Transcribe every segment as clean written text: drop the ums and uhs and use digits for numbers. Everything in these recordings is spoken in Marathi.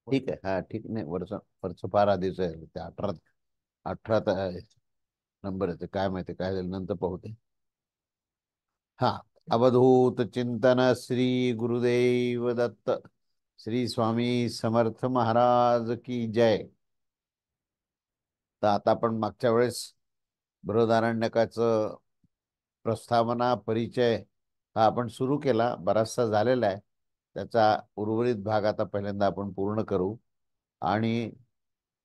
ठीक आहे. हा ठीक नाही, वर्ष फार आधीच आहे ते. 18 नंबर आहे ते. काय माहिती काय झालं, नंतर पाहू ते. हा. अवधूत चिंतन श्री गुरुदेव दत्त. श्री स्वामी समर्थ महाराज की जय. तर आता आपण मागच्या वेळेस बृहदारण्यकाचं प्रस्तावना परिचय हा आपण सुरू केला, बराचसा झालेला आहे. त्याचा उर्वरित भाग आता पहिल्यांदा आपण पूर्ण करू आणि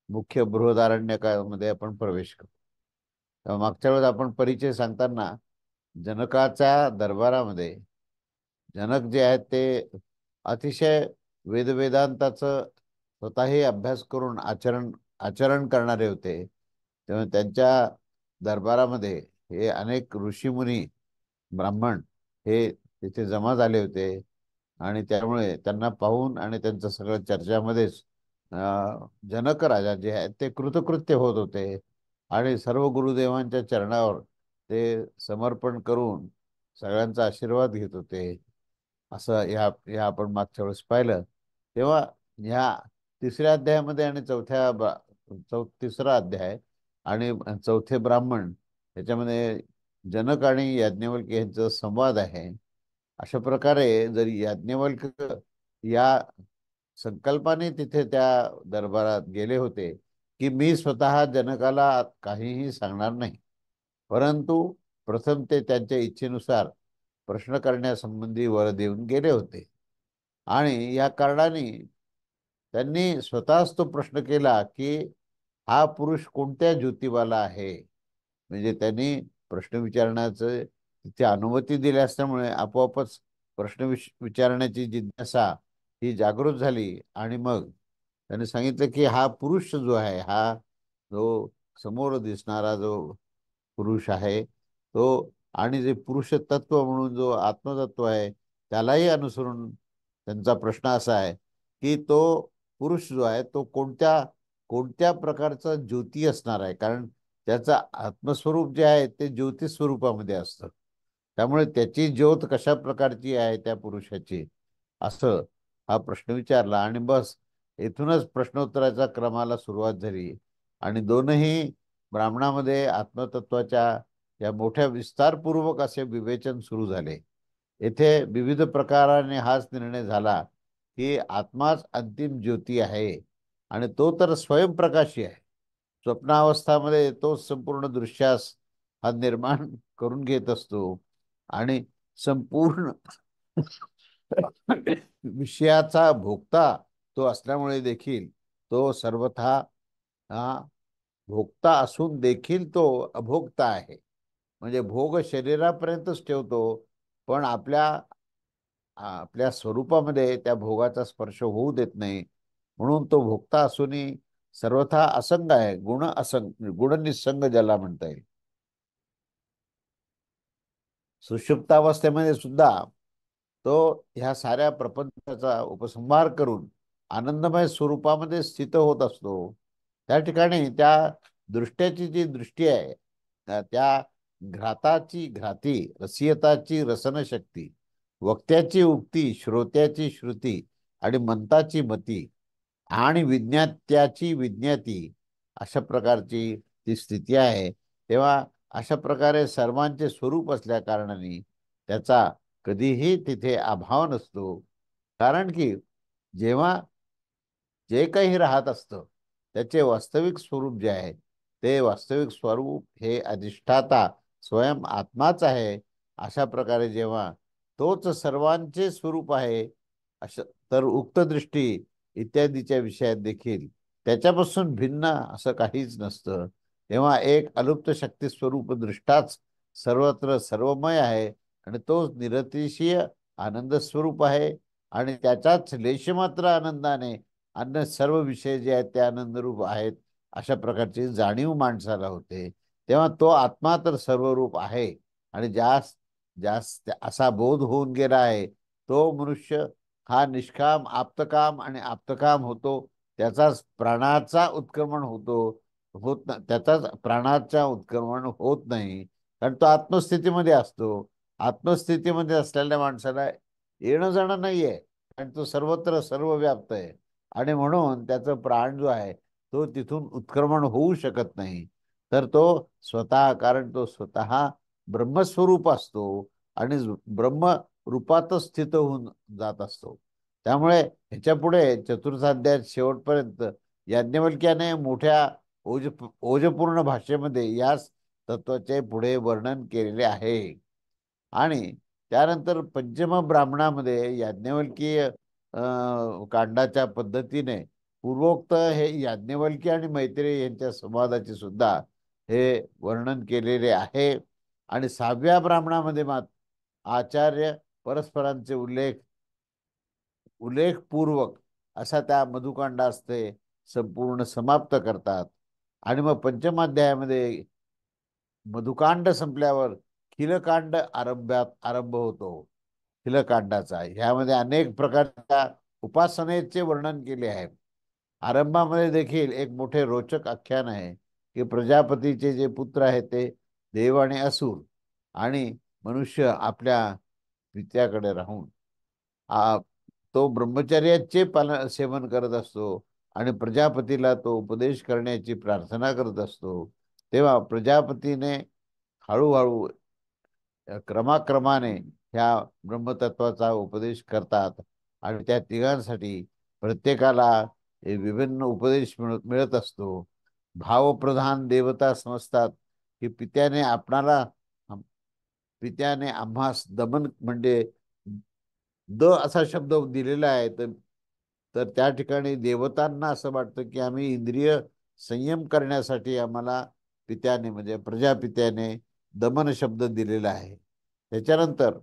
मुख्य बृहदारण्यकामध्ये आपण प्रवेश करू. तर मागच्या वेळेस आपण परिचय सांगताना जनकाच्या दरबारामध्ये जनक जे आहेत ते अतिशय वेदवेदांताचं स्वतःही अभ्यास करून आचरण आचरण करणारे होते. तेव्हा त्यांच्या दरबारामध्ये हे अनेक ऋषीमुनी ब्राह्मण हे तिथे जमा झाले होते आणि त्यामुळे त्यांना पाहून आणि त्यांचं सगळं चर्चामध्येच जनक राजा जे आहेत ते कृतकृत्य होत होते आणि सर्व गुरुदेवांच्या चरणावर ते समर्पण करून सगळ्यांचा आशीर्वाद घेत होते. असं या आपण मागच्या वेळेस पाहिलं. तेव्हा ह्या तिसऱ्या अध्यायामध्ये आणि तिसरा अध्याय आणि चौथे ब्राह्मण याच्यामध्ये जनक आणि याज्ञवल्क्य यांचा संवाद आहे. अशा प्रकारे जर याज्ञवल्क्य या संकल्पाने तिथे त्या दरबारात गेले होते की मी स्वतः जनकाला काहीही सांगणार नाही, परंतु प्रथम ते त्यांच्या इच्छेनुसार प्रश्न करण्यासंबंधी वर देऊन गेले होते. आणि या कारणाने त्यांनी स्वतःच तो प्रश्न केला की हा पुरुष कोणत्या ज्योतिबाला आहे. म्हणजे त्यांनी प्रश्न विचारण्याचं तिथे अनुमती दिली असल्यामुळे आपोआपच विचारण्याची जिज्ञासा ही जागृत झाली. आणि मग त्यांनी सांगितलं की हा पुरुष जो आहे, हा जो समोर दिसणारा जो पुरुष आहे तो, आणि जे पुरुष तत्व म्हणून जो आत्मतत्व आहे त्यालाही अनुसरून त्यांचा प्रश्न असा आहे की तो पुरुष जो आहे तो कोणत्या कोणत्या प्रकारचा ज्योती असणार आहे. कारण त्याचं आत्मस्वरूप जे आहे ते ज्योती स्वरूपामध्ये असतं. त्यामुळे त्याची ज्योत कशा प्रकारची आहे त्या पुरुषाची, असं हा प्रश्न विचारला. आणि बस येथूनच प्रश्नोत्तराच्या क्रमाला सुरुवात झाली आणि दोनही ब्राह्मणामध्ये आत्मतत्वाच्या या मोठ्या विस्तारपूर्वक असे विवेचन सुरू झाले. येथे विविध प्रकाराने हाच निर्णय झाला की आत्माच अंतिम ज्योती आहे आणि तो तर स्वयंप्रकाशी आहे. स्वप्नावस्थामध्ये तो संपूर्ण दृश्यास हा निर्माण करून घेत असतो आणि संपूर्ण विषयाचा भोगता तो असल्यामुळे देखील तो सर्वथा हा भोगता असून देखील तो अभोक्ता आहे. म्हणजे भोग शरीरापर्यंतच ठेवतो, पण आपल्या स्वरूपामध्ये त्या भोगाचा स्पर्श होऊ देत नाही. म्हणून तो भोगता असूनही सर्वथा असंग आहे. गुण निसंग ज्याला म्हणता येईल. सुषुप्तावस्थेमध्ये सुद्धा तो ह्या साऱ्या प्रपंचाचा उपसंहार करून आनंदमय स्वरूपामध्ये स्थित होत असतो. त्या ठिकाणी त्या दृष्ट्याची जी दृष्टी आहे, त्या घ्राताची घ्राती, रसियताची रसनशक्ती, वक्त्याची उक्ती, श्रोत्याची श्रुती आणि मंताची मती आणि विज्ञात्याची विज्ञाती, अशा प्रकारची ती स्थिती आहे. तेव्हा अशा प्रकारे सर्वांचे स्वरूप असल्या कारणाने त्याचा कधीही तिथे अभाव नसतो. कारण की जेव्हा जे काही राहत असतं त्याचे वास्तविक स्वरूप जे आहे ते वास्तविक स्वरूप हे अधिष्ठाता स्वयं आत्माच आहे. अशा प्रकारे जेव्हा तोच सर्वांचे स्वरूप आहे, अशा तर उक्त दृष्टी इत्यादीच्या विषयात देखील त्याच्यापासून भिन्न असं काहीच नसतं. तेव्हा एक अलुप्त शक्ती स्वरूप दृष्टाच सर्वत्र सर्वमय आहे आणि तो निरतिशय आनंद स्वरूप आहे आणि त्याच्याच लेशमात्र आनंदाने अन्य सर्व विषय जे आहेत ते आनंदरूप आहेत, अशा प्रकारची जाणीव माणसाला होते. तेव्हा तो आत्मा तर सर्वरूप आहे आणि जास्त जास्त असा बोध होऊन गेला आहे तो मनुष्य हा निष्काम आप्तकाम आणि आप्तकाम होतो. त्याचाच प्राणाचा उत्क्रमण त्याचाच प्राणाचा उत्क्रमण होत नाही, कारण तो आत्मस्थितीमध्ये असतो. आत्मस्थितीमध्ये असलेल्या माणसाला येणं जाणं नाहीये, कारण तो सर्वत्र सर्वव्याप्त आहे. आणि म्हणून त्याचं प्राण जो आहे तो तिथून उत्क्रमण होऊ शकत नाही. तर तो स्वतः, कारण तो स्वतः ब्रह्मस्वरूप असतो आणि ब्रह्म रूपातच स्थित होऊन जात असतो. त्यामुळे ह्याच्या पुढे चतुर्थाध्याय शेवटपर्यंत याज्ञवल्क्याने मोठ्या ओजपूर्ण भाषेमध्ये याच तत्वाचे पुढे वर्णन केलेले आहे. आणि त्यानंतर पंचम ब्राह्मणामध्ये याज्ञवल्कीय कांडाच्या पद्धतीने पूर्वोक्त हे याज्ञवल्की आणि मैत्रेय यांच्या संवादाचे सुद्धा हे वर्णन केलेले आहे. आणि 6व्या ब्राह्मणामध्ये आचार्य परस्परांचे उल्लेखपूर्वक असा त्या मधुकांडास ते संपूर्ण समाप्त करतात. आणि मग पंचमाध्यायामध्ये मधुकांड संपल्यावर खिलकांड आरंभ होतो. खिलकांडाचा ह्यामध्ये अनेक प्रकारच्या उपासनेचे वर्णन केले आहे. आरंभामध्ये देखील एक मोठे रोचक आख्यान आहे की प्रजापतीचे जे पुत्र आहेत ते देव आणि असुर आणि मनुष्य आपल्या पित्याकडे राहून आ, तो ब्रह्मचर्याचे सेवन करत असतो आणि प्रजापतीला तो उपदेश करण्याची प्रार्थना करत असतो. तेव्हा प्रजापतीने हळूहळू क्रमाक्रमाने ह्या ब्रह्मतत्वाचा उपदेश करतात आणि त्या तिघांसाठी प्रत्येकाला विभिन्न उपदेश मिळत असतो. भावप्रधान देवता समजतात की पित्याने आम्हास दमन म्हणजे असा शब्द दिलेला आहे. तर त्या ठिकाणी देवतांना असं वाटतं की आम्ही इंद्रिय संयम करण्यासाठी आम्हाला पित्याने म्हणजे प्रजापित्याने दमन शब्द दिलेला आहे. त्याच्यानंतर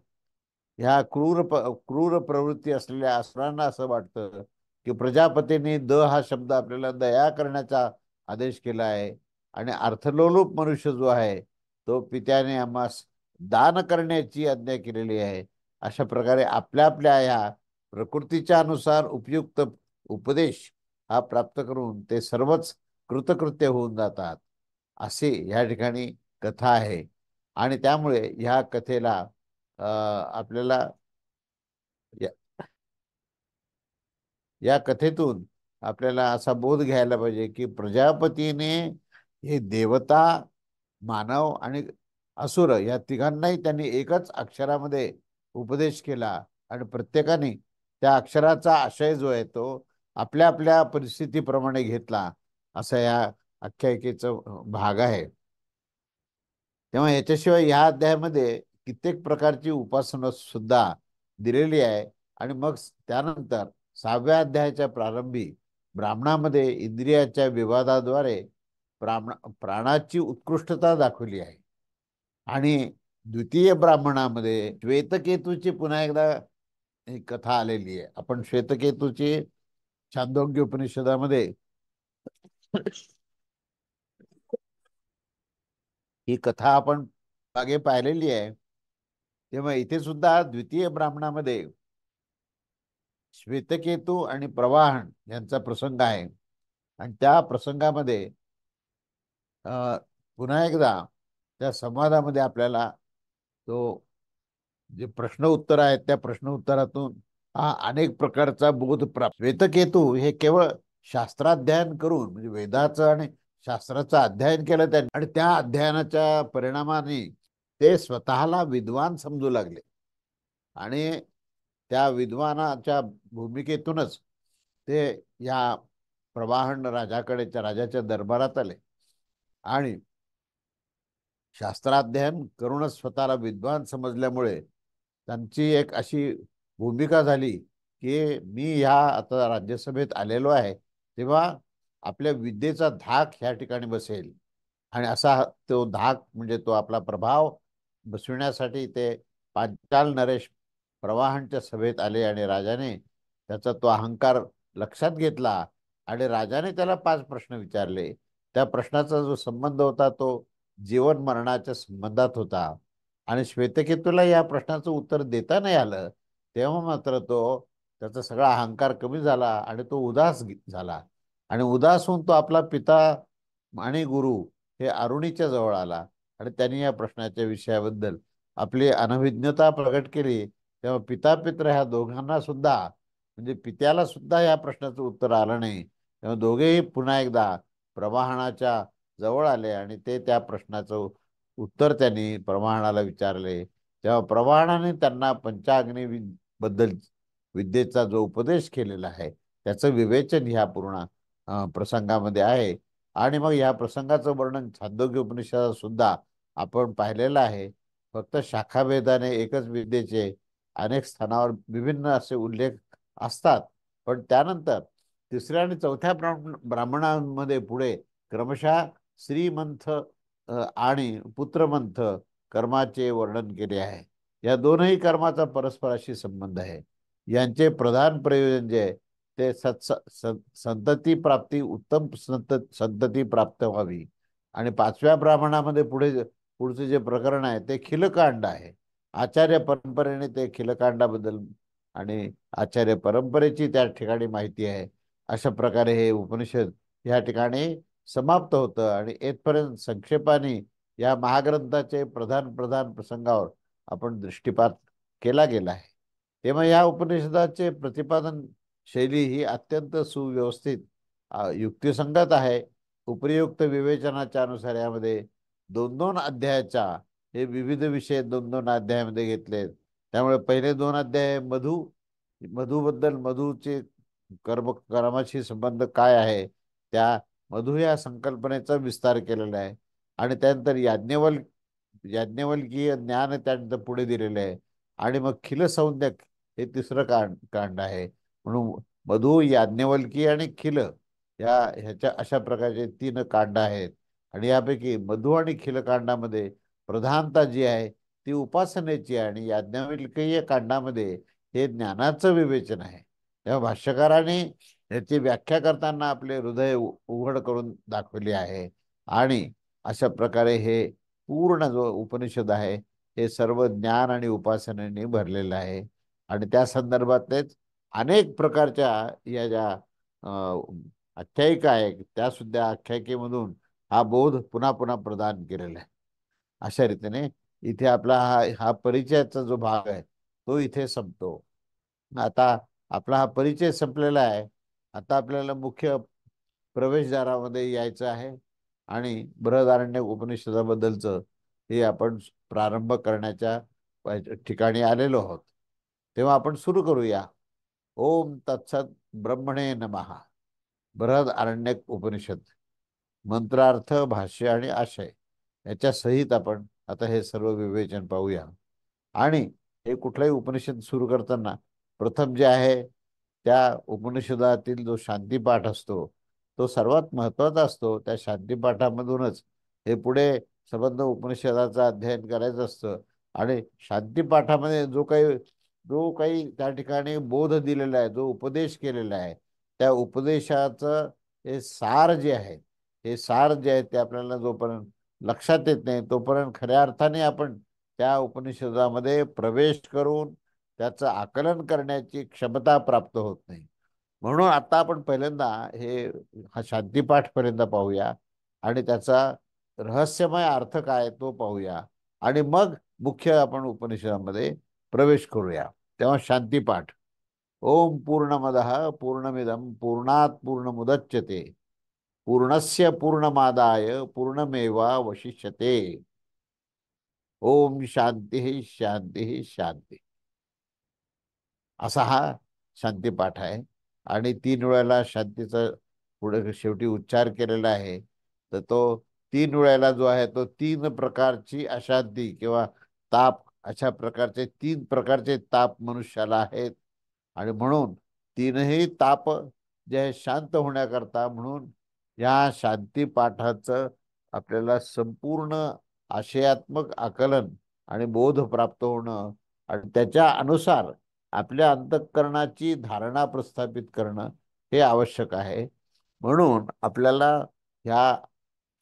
ह्या क्रूर प्रवृत्ती असलेल्या असुरांना असं वाटतं की प्रजापतीने हा शब्द आपल्याला दया करण्याचा आदेश केला आहे आणि अर्थलोलूप मनुष्य जो आहे तो पित्याने आम्हास दान करण्याची आज्ञा केलेली आहे. अशा प्रकारे आपल्या आपल्या ह्या प्रकृतीच्या अनुसार उपयुक्त उपदेश हा प्राप्त करून ते सर्वच कृतकृत्य होऊन जातात, असे या ठिकाणी कथा आहे. आणि त्यामुळे ह्या कथेला आपल्याला या या कथेतून आपल्याला असा बोध घ्यायला पाहिजे की प्रजापतीने हे देवता, मानव आणि असुर या तिघांनाही त्यांनी एकच अक्षरामध्ये उपदेश केला आणि प्रत्येकाने त्या अक्षराचा आशय जो आहे तो आपल्या आपल्या परिस्थितीप्रमाणे घेतला, असा या आख्यायिकेचा भाग आहे. तेव्हा याच्याशिवाय ह्या अध्यायामध्ये कित्येक प्रकारची उपासना सुद्धा दिलेली आहे. आणि मग त्यानंतर 6व्या अध्यायाच्या प्रारंभी ब्राह्मणामध्ये इंद्रियाच्या विवादाद्वारे प्राणाची उत्कृष्टता दाखवली आहे. आणि द्वितीय ब्राह्मणामध्ये श्वेतकेतूची पुन्हा एकदा एक कथा आलेली आहे. आपण श्वेतकेतूची छांदोग्य उपनिषदामध्ये ही कथा आपण मागे पाहिलेली आहे. तेव्हा इथे सुद्धा द्वितीय ब्राह्मणामध्ये श्वेतकेतू आणि प्रवाहन यांचा प्रसंग आहे. आणि त्या प्रसंगामध्ये पुन्हा एकदा त्या संवादामध्ये आपल्याला तो जे प्रश्न उत्तर आहेत त्या प्रश्न उत्तरातून हा अनेक प्रकारचा बोध प्राप्त. श्वेतकेतू हे केवळ शास्त्राध्ययन करून म्हणजे वेदाचं आणि शास्त्राचं अध्ययन केलं त्यांनी आणि त्या अध्ययनाच्या परिणामाने ते स्वतःला विद्वान समजू लागले आणि त्या विद्वानाच्या भूमिकेतूनच ते या प्रवाहन राजाच्या दरबारात आले आणि शास्त्राध्ययन करूनच स्वतःला विद्वान समजल्यामुळे त्यांची एक अशी भूमिका झाली की मी ह्या आता राज्यसभेत आलेलो आहे तेव्हा आपल्या विद्येचा धाक ह्या ठिकाणी बसेल. आणि असा तो धाक म्हणजे तो आपला प्रभाव बसविण्यासाठी ते पांचाल नरेश प्रवाहांच्या सभेत आले आणि राजाने त्याचा तो अहंकार लक्षात घेतला आणि राजाने त्याला 5 प्रश्न विचारले. त्या प्रश्नाचा जो संबंध होता तो जीवन मरणाच्या संबंधात होता आणि श्वेतकेतूला या प्रश्नाचं उत्तर देता नाही आलं. तेव्हा मात्र त्याचा सगळा अहंकार कमी झाला आणि तो उदास झाला आणि उदास होऊन तो आपला पिता आणि गुरु हे अरुणीच्या जवळ आला आणि त्यांनी या प्रश्नाच्या विषयाबद्दल आपली अनभिज्ञता प्रकट केली. तेव्हा पिता पित्र ह्या दोघांना सुद्धा म्हणजे पित्याला सुद्धा या प्रश्नाचं उत्तर आलं नाही. तेव्हा दोघेही पुन्हा एकदा प्रवाहनाच्या जवळ आले आणि ते त्या प्रश्नाचं उत्तर त्यांनी प्रवाहनाला विचारले. तेव्हा प्रवाहनाने त्यांना पंचाग्नी बद्दल विद्येचा जो उपदेश केलेला आहे त्याचं विवेचन ह्या पूर्ण प्रसंगामध्ये आहे. आणि मग या प्रसंगाचं वर्णन छांदोग्य उपनिषदात सुद्धा आपण पाहिलेलं आहे. फक्त शाखाभेदाने एकच विद्येचे अनेक स्थानावर विभिन्न असे उल्लेख असतात. पण त्यानंतर तिसऱ्या आणि चौथ्या ब्राह्मणांमध्ये पुढे क्रमशः श्रीमंथ आणि पुत्रमंथ कर्माचे वर्णन केले आहे. या दोनही कर्माचा परस्पराशी संबंध आहे. यांचे प्रधान प्रयोजन जे आहे ते संतती प्राप्ती, उत्तम संतती प्राप्त व्हावी. आणि पाचव्या ब्राह्मणामध्ये पुढचे जे प्रकरण आहे ते खिलकांड आहे. आचार्य परंपरेने ते खिलकांडाबद्दल आणि आचार्य परंपरेची त्या ठिकाणी माहिती आहे. अशा प्रकारे हे उपनिषद या ठिकाणी समाप्त होतं आणि येथपर्यंत संक्षेपाने या महाग्रंथाचे प्रधान प्रधान प्रसंगावर आपण दृष्टिपात केला गेला आहे. तेव्हा या उपनिषदाचे प्रतिपादन शैली ही अत्यंत सुव्यवस्थित युक्तिसंगत आहे. उपयुक्त विवेचनाच्या अनुसार यामध्ये दोन दोन अध्यायाच्या हे विविध विषय दोन दोन अध्यायामध्ये घेतलेत. त्यामुळे पहिले दोन अध्याय मधूबद्दल, मधूचे कर्माशी संबंध काय आहे, त्या मधु या संकल्पनेचा विस्तार केलेला आहे. आणि त्यानंतर याज्ञवल्कीय ज्ञान त्यानंतर पुढे दिलेले आहे. आणि मग खिलसौंदक हे तिसरं कांड आहे. म्हणून मधु, याज्ञवल्की आणि ह्याच्या अशा प्रकारचे तीन कांड आहेत. आणि यापैकी मधु आणि खिलकांडामध्ये प्रधानता जी आहे ती उपासनेची आहे आणि याज्ञवल्कीय कांडामध्ये हे ज्ञानाचं विवेचन आहे. तेव्हा भाष्यकाराने याची व्याख्या करताना आपले हृदय उघड करून दाखवले आहे. आणि अशा प्रकारे हे पूर्ण जो उपनिषद आहे हे सर्व ज्ञान आणि उपासनेने भरलेलं आहे. आणि त्या संदर्भातलेच अनेक प्रकारच्या या ज्या आख्यायिका आहे त्या सुद्धा आख्यायिकेमधून हा बोध पुन्हा पुन्हा प्रदान केलेला आहे. अशा रीतीने इथे आपला हा हा परिचयाचा जो भाग आहे तो इथे संपतो. आता आपला हा परिचय संपलेला आहे. आता आपल्याला मुख्य प्रवेशद्वारामध्ये यायचं आहे आणि बृहदारण्यक उपनिषदाबद्दलचं हे आपण प्रारंभ करण्याच्या ठिकाणी आलेलो आहोत. तेव्हा आपण सुरू करूया. ओम तत्सत ब्रह्मणे नमः. बृहद आरण्यक उपनिषद मंत्रार्थ, भाष्य आणि आशय याच्या सहित आपण आता हे सर्व विवेचन पाहूया. आणि हे कुठलाही उपनिषद सुरू करताना प्रथम जे आहे त्या उपनिषदातील जो शांतीपाठ असतो तो सर्वात महत्वाचा असतो. त्या शांतीपाठामधूनच हे पुढे संबंध उपनिषदाचं अध्ययन करायचं असतं. आणि शांतीपाठामध्ये जो काही त्या ठिकाणी बोध दिलेला आहे, जो उपदेश केलेला आहे, त्या उपदेशाचं हे सार जे आहे, हे सार जे आहे ते आपल्याला जोपर्यंत लक्षात येत नाही तोपर्यंत खऱ्या अर्थाने आपण त्या उपनिषदामध्ये प्रवेश करून त्याचं आकलन करण्याची क्षमता प्राप्त होत नाही. म्हणून आता आपण पहिल्यांदा हा शांतीपाठ पर्यंत पाहूया आणि त्याचा रहस्यमय अर्थ काय तो पाहूया आणि मग मुख्य आपण उपनिषदामध्ये प्रवेश करूया. तेव्हा शांतीपाठ. ओम पूर्णमदः पूर्णमिदं पूर्णात् पूर्णमुदच्यते पूर्णस्य पूर्णमादाय पूर्णमेवावशिष्यते. ओम शांती शांती शांती. असा हा शांतीपाठ आहे. आणि 3 वेळेला शांतीचा पुढे शेवटी उच्चार केलेला आहे. तर तो 3 वेळेला जो आहे तो 3 प्रकारची अशांती किंवा ताप, अशा प्रकारचे 3 प्रकारचे ताप मनुष्याला आहेत. आणि म्हणून तीनही ताप जे आहे शांत होण्याकरता म्हणून या शांती पाठाचं आपल्याला संपूर्ण आशयात्मक आकलन आणि बोध प्राप्त होणं आणि त्याच्या अनुसार आपल्या अंतःकरणाची धारणा प्रस्थापित करणं हे आवश्यक आहे. म्हणून आपल्याला ह्या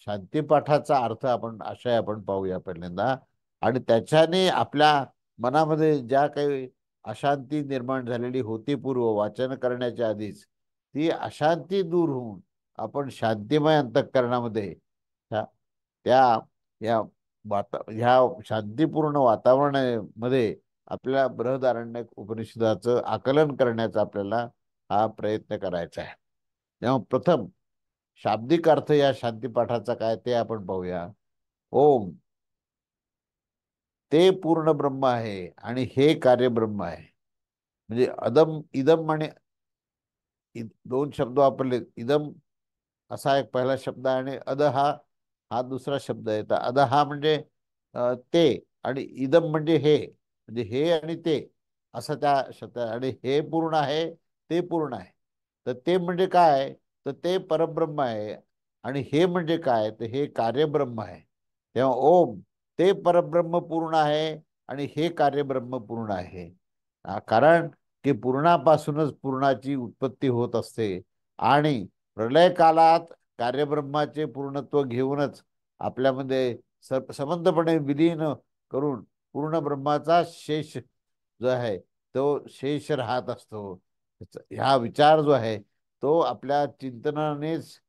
शांतीपाठाचा अर्थ आशय आपण पाहूया पहिल्यांदा. आणि त्याच्याने आपल्या मनामध्ये ज्या काही अशांती निर्माण झालेली होती पूर्व वाचन करण्याच्या आधीच, ती अशांती दूर होऊन आपण शांतिमय अंतःकरणामध्ये त्या त्या या ह्या शांतीपूर्ण वातावरणामध्ये आपल्या बृहदारण्यक उपनिषदाचं आकलन करण्याचा आपल्याला हा प्रयत्न करायचा आहे. तेव्हा प्रथम शाब्दिक अर्थ या शांतीपाठाचा काय ते आपण पाहूया. ओम ते पूर्ण ब्रह्म आहे आणि हे कार्य ब्रह्म आहे. म्हणजे अदम इदम आणि दोन शब्द वापरले. इदम असा एक पहिला शब्द आहे आणि अद हा दुसरा शब्द आहे. तर अद हा म्हणजे ते, आणि इदम म्हणजे हे, म्हणजे हे आणि ते असं त्या शब्द. आणि हे पूर्ण आहे, ते पूर्ण आहे. तर ते म्हणजे काय, तर ते परब्रह्म आहे. आणि हे म्हणजे काय, तर हे कार्यब्रह्म आहे. तेव्हा ओम ते परब्रह्म पूर्ण आहे आणि हे कार्यब्रह्म पूर्ण आहे. कारण की पूर्णापासूनच पूर्णाची उत्पत्ती होत असते आणि प्रलय काळात कार्यब्रह्माचे पूर्णत्व घेऊनच आपल्यामध्ये सबंधपणे विलीन करून पूर्ण ब्रह्माचा शेष जो आहे तो शेष राहत असतो. हा विचार जो आहे तो आपल्या चिंतनानेच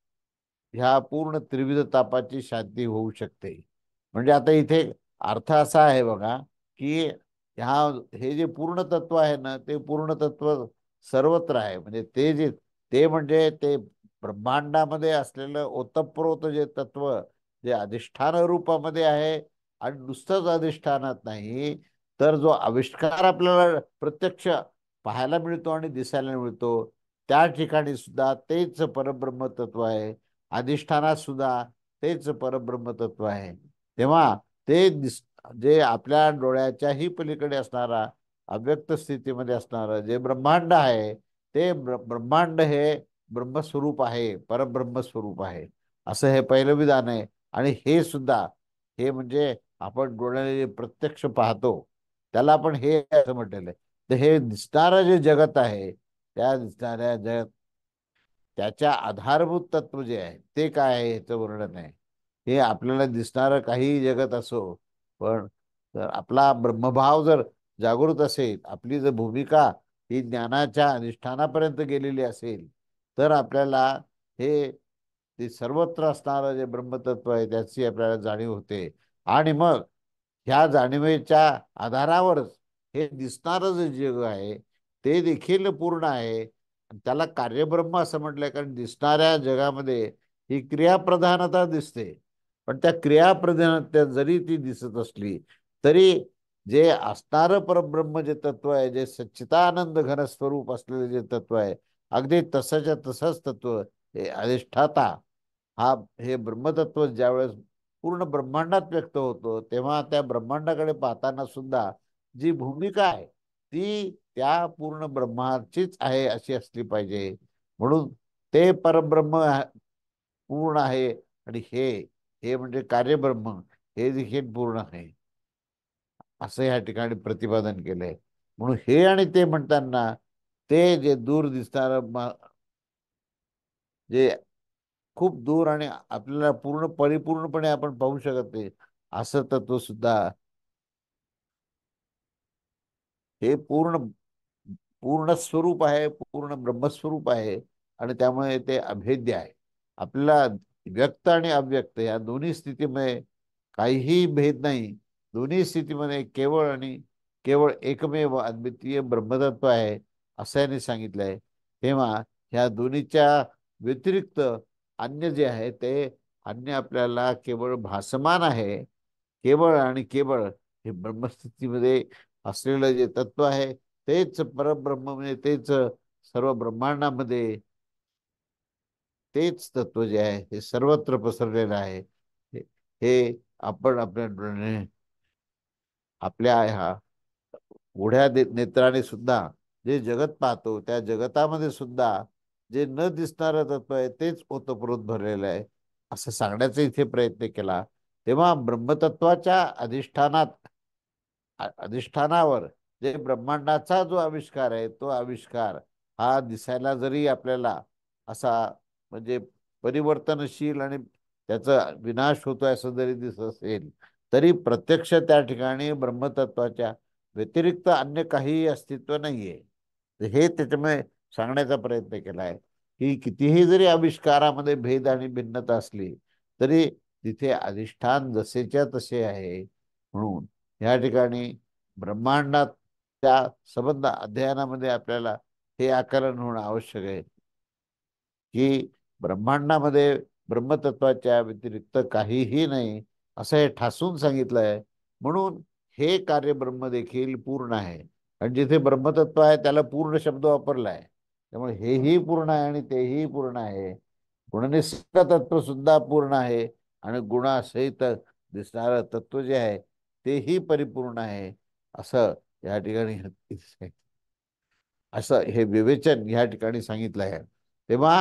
ह्या पूर्ण त्रिविध तापाची शांती होऊ शकते. म्हणजे आता इथे अर्थ असा आहे बघा, की ह्या हे जे पूर्ण तत्व आहे ना, ते पूर्ण तत्व सर्वत्र आहे. म्हणजे ते जे ते म्हणजे ते ब्रह्मांडामध्ये असलेलं ओतप्रोत जे तत्व, जे अधिष्ठान रूपामध्ये आहे. आणि नुसतंच अधिष्ठानात नाही, तर जो आविष्कार आपल्याला प्रत्यक्ष पाहायला मिळतो आणि दिसायला मिळतो, त्या ठिकाणी सुद्धा तेच परब्रह्म तत्व आहे. अधिष्ठानात सुद्धा तेच परब्रह्म तत्व आहे. तेव्हा ते जे आपल्या डोळ्याच्याही पलीकडे असणारा अव्यक्त स्थितीमध्ये असणारं जे ब्रह्मांड आहे, ते ब्रह्मांड हे ब्रह्मस्वरूप आहे, परब्रह्मस्वरूप आहे, असं हे पहिलं विधान आहे. आणि हे सुद्धा हे म्हणजे आपण डोळ्याने जे प्रत्यक्ष पाहतो त्याला आपण हे असं म्हटलेलं आहे. तर हे दिसणारं जे जगत आहे, त्या दिसणाऱ्या जगत त्याच्या आधारभूत तत्व जे आहे ते काय आहे याचं वर्णन आहे. हे आपल्याला दिसणारं काही जगत असो, पण जर आपला ब्रह्मभाव जर जागृत असेल, आपली जर भूमिका ही ज्ञानाच्या अधिष्ठानापर्यंत गेलेली असेल, तर आपल्याला हे ते सर्वत्र असणारं जे ब्रह्मतत्व आहे त्याची आपल्याला जाणीव होते. आणि मग ह्या जाणीवेच्या आधारावरच हे दिसणारं जे जग आहे ते देखील पूर्ण आहे. त्याला कार्यब्रह्म असं म्हटलंय कारण दिसणाऱ्या जगामध्ये ही क्रियाप्रधानता दिसते. पण त्या क्रियाप्रधानता जरी ती दिसत असली तरी जे असणारं परब्रह्म जे तत्व आहे, जे सच्चिदानंद घनस्वरूप असलेले जे तत्व आहे, अगदी तसंच्या तसंच तत्व हे अधिष्ठाता हा हे ब्रह्मतत्व ज्यावेळेस पूर्ण ब्रह्मांडात व्यक्त होतो, तेव्हा त्या ब्रह्मांडाकडे पाहताना सुद्धा जी भूमिका आहे ती त्या पूर्ण ब्रह्माचीच आहे अशी असली पाहिजे. म्हणून ते परब्रह्म पूर्ण आहे आणि हे हे म्हणजे कार्यब्रह्म हे देखील पूर्ण आहे असं या ठिकाणी प्रतिपादन केलंय. म्हणून हे आणि ते म्हणताना ते जे दूर दिसणार जे खूप दूर आणि आपल्याला पूर्ण परिपूर्णपणे आपण पाहू शकत नाही असं तत्व सुद्धा हे पूर्ण पूर्ण स्वरूप आहे, पूर्ण ब्रह्मस्वरूप आहे. आणि त्यामुळे ते अभेद्य आहे. आपल्याला व्यक्त आणि अव्यक्त या दोन्ही स्थितीमध्ये काहीही भेद नाही. दोन्ही स्थितीमध्ये केवळ आणि केवळ एकमेव अद्वितीय ब्रह्मतत्व आहे असं याने सांगितलंय. तेव्हा ह्या दोन्हीच्या व्यतिरिक्त अन्य जे आहे ते अन्य आपल्याला केवळ भासमान आहे. केवळ आणि केवळ हे ब्रह्मस्थितीमध्ये असलेलं जे तत्व आहे तेच परब्रह्म, म्हणजे तेच सर्व ब्रह्मांडामध्ये तेच तत्व जे आहे हे सर्वत्र पसरलेलं आहे. हे हे आपण आपल्या डोळ्याने आपल्या ह्या उघड्या नेत्राने सुद्धा जे जगत पाहतो त्या जगतामध्ये सुद्धा जे न दिसणारं तत्व आहे तेच ओतप्रोत भरलेलं आहे असं सांगण्याचा इथे प्रयत्न केला. तेव्हा ब्रह्मतत्वाच्या अधिष्ठानावर जे ब्रह्मांडाचा जो आविष्कार आहे तो आविष्कार हा दिसायला जरी आपल्याला असा म्हणजे परिवर्तनशील आणि त्याचा विनाश होतोय असं जरी दिसत असेल, तरी प्रत्यक्ष त्या ठिकाणी ब्रह्मतत्वाच्या व्यतिरिक्त अन्य काही अस्तित्व नाहीये. हे त्याच्यामुळे सांगण्याचा प्रयत्न केलाय की कितीही जरी आविष्कारामध्ये भेद आणि भिन्नता असली तरी तिथे अधिष्ठान जसेच्या तसे आहे. म्हणून या ठिकाणी ब्रह्मांडात त्या संबंध अध्ययनामध्ये आपल्याला हे आकलन होणं आवश्यक आहे की ब्रह्मांडामध्ये ब्रह्मतत्वाच्या व्यतिरिक्त काहीही नाही असं हे ठासून सांगितलं आहे. म्हणून हे कार्य ब्रह्म देखील पूर्ण आहे. आणि जिथे ब्रह्मतत्व आहे त्याला पूर्ण शब्द वापरला आहे. त्यामुळे हेही पूर्ण आहे आणि तेही पूर्ण आहे. गुणनिष्ठ तत्व सुद्धा पूर्ण आहे आणि गुणासहित दिसणारं तत्व जे आहे तेही परिपूर्ण आहे असं या ठिकाणी असं हे विवेचन या ठिकाणी सांगितलं आहे. तेव्हा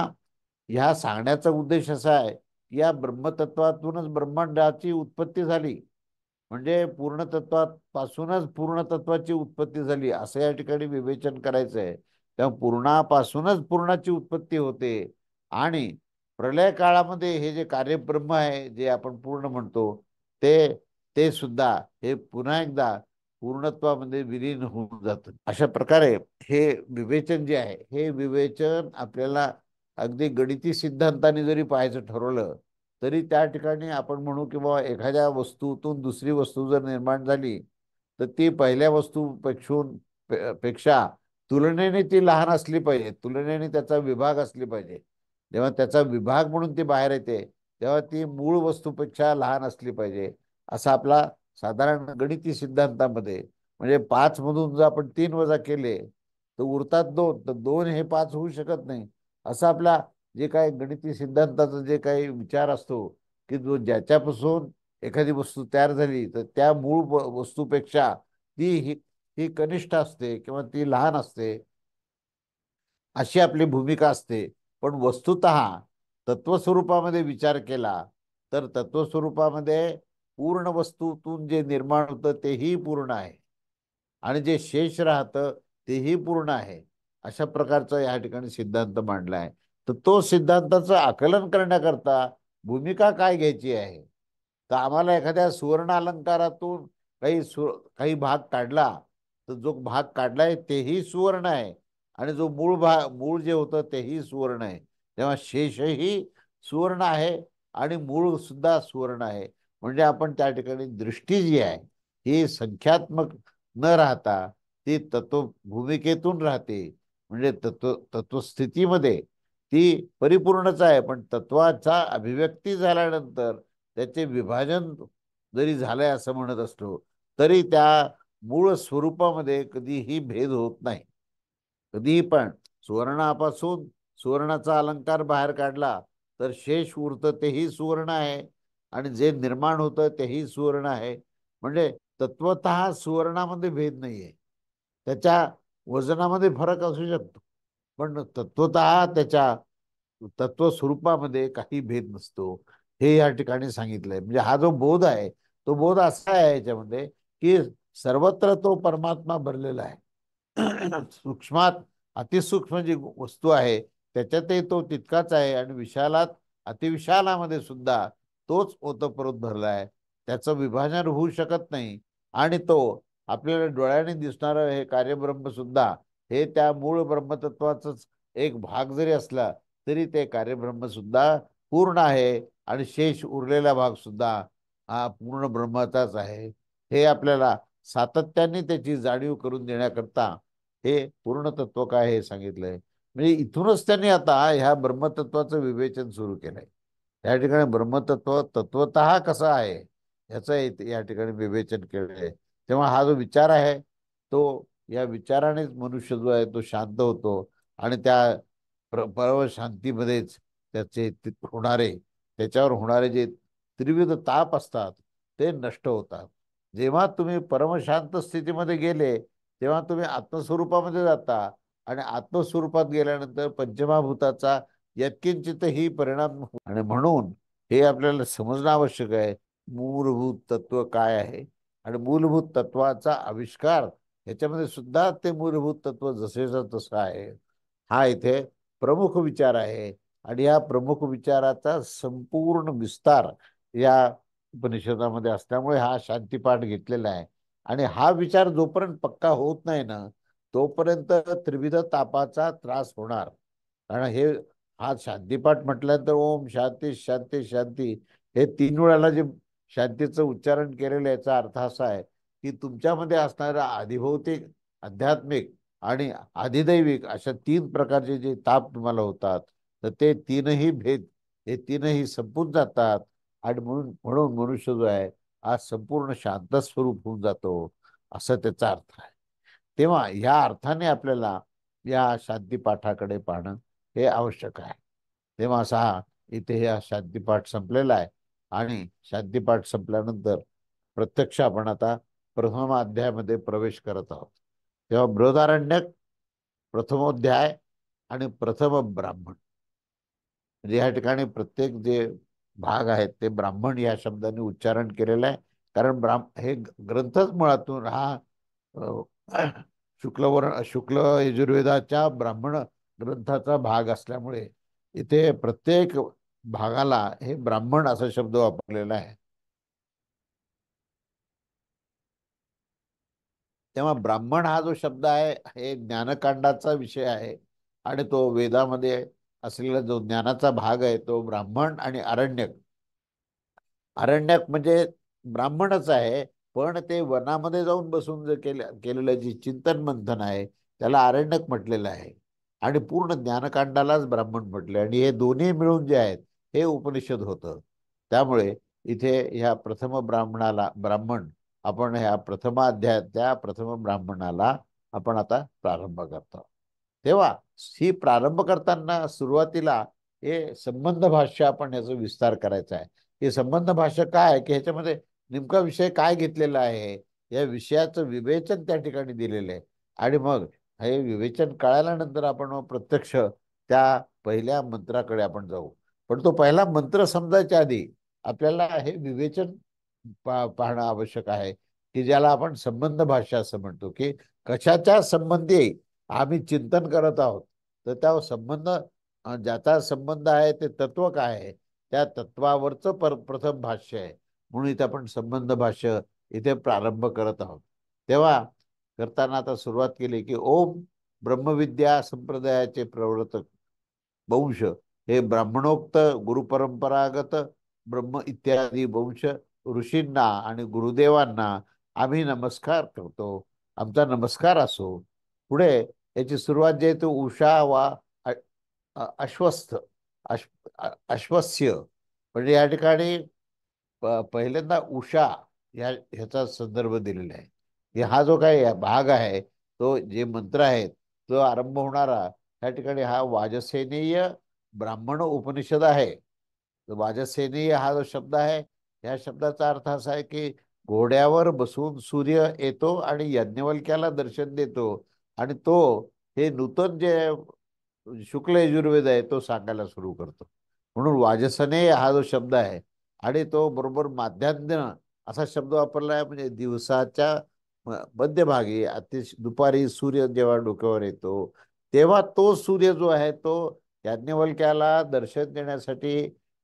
ह्या सांगण्याचा उद्देश असा आहे की या ब्रह्मतत्वातूनच ब्रह्मांडाची उत्पत्ती झाली. म्हणजे पूर्णतत्वापासूनच पूर्णतत्वाची उत्पत्ती झाली असं या ठिकाणी विवेचन करायचं आहे. तेव्हा पूर्णापासूनच पूर्णाची उत्पत्ती होते आणि प्रलय काळामध्ये हे जे कार्यब्रह्म आहे जे आपण पूर्ण म्हणतो ते ते सुद्धा हे पुन्हा एकदा पूर्णत्वामध्ये विलीन होऊन जातं. अशा प्रकारे हे विवेचन जे आहे हे विवेचन आपल्याला अगदी गणिती सिद्धांताने जरी पाहायचं ठरवलं तरी त्या ठिकाणी आपण म्हणू की बाबा एखाद्या वस्तूतून दुसरी वस्तू जर निर्माण झाली तर ती पहिल्या पेक्षा तुलनेने ती लहान असली पाहिजे. तुलनेने त्याचा विभाग असली पाहिजे. जेव्हा त्याचा विभाग म्हणून ती बाहेर येते तेव्हा ती मूळ वस्तूपेक्षा लहान असली पाहिजे असा आपला साधारण गणिती सिद्धांतामध्ये. म्हणजे 5 मधून जर आपण 3 वजा केले तर उरतात 2, तर 2 हे 5 होऊ शकत नाही. असं आपला जे काही गणिती सिद्धांताचा जे काही विचार असतो की जो ज्याच्यापासून एखादी वस्तू तयार झाली तर त्या मूळ वस्तूपेक्षा ही कनिष्ठ असते किंवा ती लहान असते अशी आपली भूमिका असते. पण वस्तुतः तत्वस्वरूपामध्ये विचार केला तर तत्वस्वरूपामध्ये पूर्ण वस्तूतून जे निर्माण होतं तेही पूर्ण आहे आणि जे शेष राहतं तेही पूर्ण आहे. अशा प्रकारचा या ठिकाणी सिद्धांत मांडला आहे. तर तो सिद्धांताचं आकलन करण्याकरता भूमिका काय घ्यायची आहे. तर आम्हाला एखाद्या सुवर्ण अलंकारातून काही भाग काढला तर जो भाग काढलाय तेही सुवर्ण आहे आणि जो मूळ जे होतं तेही सुवर्ण आहे. तेव्हा शेषही सुवर्ण आहे आणि मूळ सुद्धा सुवर्ण आहे. म्हणजे आपण त्या ठिकाणी दृष्टी जी आहे ही संख्यात्मक न राहता ती तत्व भूमिकेतून राहते. म्हणजे तत्वस्थितीमध्ये ती परिपूर्णच आहे. पण तत्वाचा अभिव्यक्ती झाल्यानंतर त्याचे विभाजन जरी झालंय असं म्हणत असलो तरी त्या मूळ स्वरूपामध्ये कधीही भेद होत नाही. कधीही पण सुवर्णापासून सुवर्णाचा अलंकार बाहेर काढला तर शेष उरतं तेही सुवर्ण आहे आणि जे निर्माण होतं तेही सुवर्ण आहे. म्हणजे तत्वतः सुवर्णामध्ये भेद नाहीये. त्याच्या वजनामध्ये फरक असू शकतो पण तत्वतः त्याच्या तत्व स्वरूपामध्ये काही भेद नसतो. हे या ठिकाणी सांगितलंय. म्हणजे हा जो बोध आहे तो बोध असा आहे याच्यामध्ये की सर्वत्र तो परमात्मा भरलेला आहे. सूक्ष्मात अतिसूक्ष्म जी वस्तू आहे त्याच्यातही तो तितकाच आहे आणि विशालात अतिविशालामध्ये सुद्धा तोच ओतप्रोत भरला आहे. त्याचं विभाजन होऊ शकत नाही आणि तो आपल्याला डोळ्याने दिसणारं हे कार्यब्रह्म सुद्धा हे त्या मूळ ब्रह्मतत्वाचाच एक भाग जरी असला तरी ते कार्यब्रह्म सुद्धा पूर्ण आहे आणि शेष उरलेला भाग सुद्धा हा पूर्ण ब्रह्माचाच आहे. हे आपल्याला सातत्याने त्याची जाणीव करून देण्याकरता हे पूर्ण तत्व काय हे सांगितलंय. म्हणजे इथूनच त्यांनी आता ह्या ब्रह्मतत्वाचं विवेचन सुरू केलंय. या ठिकाणी ब्रह्मतत्व तत्वतः कसं आहे याचं या ठिकाणी विवेचन केलंय. तेव्हा हा जो विचार आहे तो या विचारानेच मनुष्य जो आहे तो शांत होतो आणि त्या परम शांतीमध्येच होणारे त्याच्यावर होणारे जे त्रिविध ताप असतात ते नष्ट होतात. जेव्हा तुम्ही परमशांत स्थितीमध्ये गेले तेव्हा तुम्ही आत्मस्वरूपामध्ये जाता आणि आत्मस्वरूपात गेल्यानंतर पंचमहाभूताचा यत्किंचितही परिणाम आणि म्हणून हे आपल्याला समजणं आवश्यक आहे. मूलभूत तत्व काय आहे आणि मूलभूत तत्वाचा आविष्कार ह्याच्यामध्ये सुद्धा ते मूलभूत तत्व जसेच्या तसं आहे. हा इथे प्रमुख विचार आहे आणि या प्रमुख विचाराचा संपूर्ण विस्तार या उपनिषदामध्ये असल्यामुळे हा शांतीपाठ घेतलेला आहे. आणि हा विचार जोपर्यंत पक्का होत नाही ना तोपर्यंत त्रिविध तापाचा त्रास होणार. कारण हा शांतीपाठ म्हटल्यानंतर ओम शांती शांती शांती हे 3 वेळाला जे शांतीचं उच्चारण केलेलं याचा अर्थ असा आहे की तुमच्यामध्ये असणारा अधिभौतिक आध्यात्मिक आणि अधिदैविक अशा तीन प्रकारचे जे ताप तुम्हाला होतात, तर ते तीनही भेद हे तीनही संपून जातात. आणि म्हणून म्हणून मनुष्य जो आहे आज संपूर्ण शांत स्वरूप होऊन जातो, असं त्याचा अर्थ आहे. तेव्हा ह्या अर्थाने आपल्याला या शांतीपाठाकडे पाहणं हे आवश्यक आहे. तेव्हा असा इथे हा शांतीपाठ संपलेला आहे. आणि शांतीपाठ संपल्यानंतर प्रत्यक्ष आपण आता प्रथम अध्यायामध्ये प्रवेश करत आहोत. तेव्हा बृहदारण्यक, प्रथमोध्याय आणि प्रथम ब्राह्मण, म्हणजे या ठिकाणी प्रत्येक जे भाग आहेत ते ब्राह्मण या शब्दाने उच्चारण केलेलं आहे. कारण हे ग्रंथच मुळातून हा शुक्ल यजुर्वेदाच्या ब्राह्मण ग्रंथाचा भाग असल्यामुळे इथे प्रत्येक भागाला हे ब्राह्मण असा शब्द वापरलेला आहे. तेव्हा ब्राह्मण हा जो शब्द आहे हे ज्ञानकांडाचा विषय आहे. आणि तो वेदामध्ये असलेला जो ज्ञानाचा भाग आहे तो ब्राह्मण आणि अरण्यक. अरण्यक म्हणजे ब्राह्मणच आहे, पण ते वनामध्ये जाऊन बसून जे केलेलं जे चिंतन मंथन आहे त्याला अरण्यक म्हटलेलं आहे. आणि पूर्ण ज्ञानकांडालाच ब्राह्मण म्हटले. आणि हे दोन्ही मिळून जे आहेत हे उपनिषद होतं. त्यामुळे इथे ह्या प्रथम ब्राह्मण आपण ह्या प्रथम अध्यायात त्या प्रथम ब्राह्मणाला आपण आता प्रारंभ करतो. तेव्हा ही प्रारंभ करताना सुरुवातीला हे संबंध भाष्य आपण याचा विस्तार करायचा आहे. हे संबंध भाष्य काय आहे की ह्याच्यामध्ये नेमका विषय काय घेतलेला आहे, या विषयाचं विवेचन त्या ठिकाणी दिलेलं आहे. आणि मग हे विवेचन कळाल्यानंतर आपण मग प्रत्यक्ष त्या पहिल्या मंत्राकडे आपण जाऊ. पण तो पहिला मंत्र समजायच्या आधी आपल्याला हे विवेचन पाहणं आवश्यक आहे, की ज्याला आपण संबंध भाषा असं म्हणतो. की कशाच्या संबंधी आम्ही चिंतन करत आहोत, तर त्या संबंध ज्याचा संबंध आहे ते तत्व काय आहे, त्या तत्वावरचं प्रथम भाष्य आहे. म्हणून इथे आपण संबंध भाष्य इथे प्रारंभ करत आहोत. तेव्हा करताना आता सुरुवात केली की ओम ब्रह्मविद्या संप्रदायाचे प्रवर्तक वंश हे ब्राह्मणोक्त गुरुपरंपरागत ब्रह्म इत्यादी वंश ऋषींना आणि गुरुदेवांना आम्ही नमस्कार करतो. आमचा नमस्कार असो. पुढे याची सुरुवात जी आहे ती उषा वा अ- अश्वस्थ अश्व अश्वस्य, म्हणजे या ठिकाणी पहिल्यांदा उषा ह्याचा संदर्भ दिलेला आहे. की हा जो काही भाग आहे तो जे मंत्र आहेत तो आरंभ होणारा या ठिकाणी हा वाजसेनीय ब्राह्मण उपनिषद आहे. वाजसेनीय हा जो शब्द आहे या शब्दाचा अर्थ असा आहे की घोड्यावर बसून सूर्य येतो आणि यज्ञवल्क्याला दर्शन देतो. आणि तो हे नूतन जे शुक्ल यजुर्वेद आहे तो सांगायला सुरू करतो. म्हणून वाजसने हा जो शब्द आहे आणि तो बरोबर माध्यान्ह असा शब्द वापरला आहे. म्हणजे दिवसाच्या मध्यभागी दुपारी सूर्य जेव्हा डोक्यावर येतो तेव्हा तो सूर्य जो आहे तो याज्ञवल्क्याला दर्शन देण्यासाठी